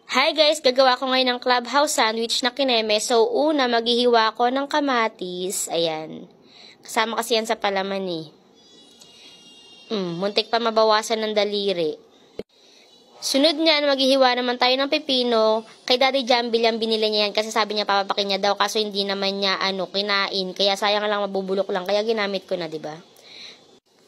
Hi guys! Gagawa ko ngayon ng clubhouse sandwich na kineme. So, una, maghihiwa ko ng kamatis. Ayan. Kasama kasi yan sa palaman eh. Muntik pa mabawasan ng daliri. Sunod niyan, maghihiwa naman tayo ng pepino. Kay Daddy Jambil yan, binili niya yan kasi sabi niya papapakin niya daw kaso hindi naman niya kinain. Kaya sayang lang, mabubulok lang. Kaya ginamit ko na, diba?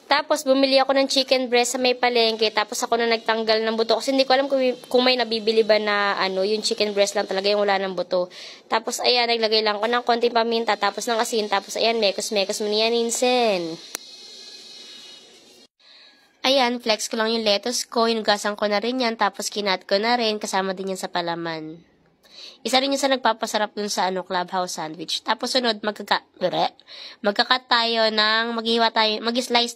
Tapos, bumili ako ng chicken breast sa may palengke. Tapos, ako na nagtanggal ng buto. Kasi hindi ko alam kung may nabibili ba na, yung chicken breast lang talaga yung wala ng buto. Tapos, ayan, naglagay lang ko ng konting paminta. Tapos, ng asin. Tapos, ayan, mekos-mekos mo niyan, insen. Ayan, flex ko lang yung lettuce ko. Hinugasan ko na rin yan. Tapos, kinat ko na rin. Kasama din yan sa palaman. Isa rin yung sa nagpapasarap dun sa clubhouse sandwich. Tapos sunod, mag-slice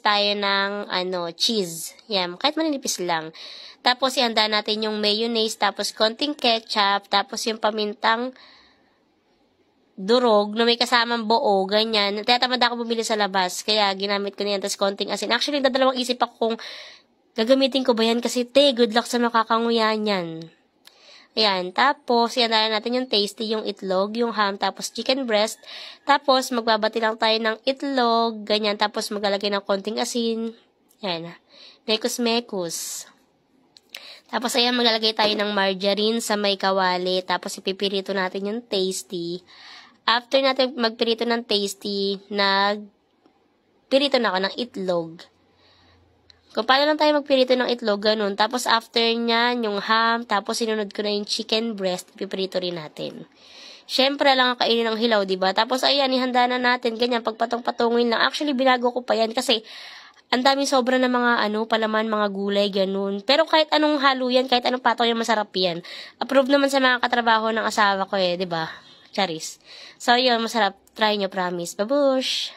tayo ng cheese. Yan, kahit maninipis lang. Tapos ihanda natin yung mayonnaise, tapos konting ketchup, tapos yung pamintang durog na may kasamang buo, ganyan. Tatamad ako bumili sa labas, kaya ginamit ko na yan, tapos konting asin. Actually, dadalawang isip ako kung gagamitin ko ba yan kasi good luck sa makakanguya yan. Ayan, tapos, yan na natin yung tasty, yung itlog, yung ham, tapos chicken breast. Tapos, magbabati lang tayo ng itlog, ganyan. Tapos, maglalagay ng konting asin. Ayan, mekos-mekos. Tapos, ayan, maglalagay tayo ng margarine sa may kawali. Tapos, ipipirito natin yung tasty. After natin magpirito ng tasty, pirito na ako ng itlog. Kung paano lang tayo magpirito ng itlog, ganun. Tapos, after nyan, yung ham, tapos sinunod ko na yung chicken breast, piprito rin natin. Siyempre, lang ang kainin ng hilaw, diba? Tapos, ayan, ihanda na natin, ganyan, pagpatong-patungin lang. Actually, binago ko pa yan kasi ang daming sobra na mga, palaman, mga gulay, ganun. Pero kahit anong halo yan, kahit anong patong yan, masarap yan. Approve naman sa mga katrabaho ng asawa ko diba? Charis. So, yun, masarap. Try nyo, promise. Babush!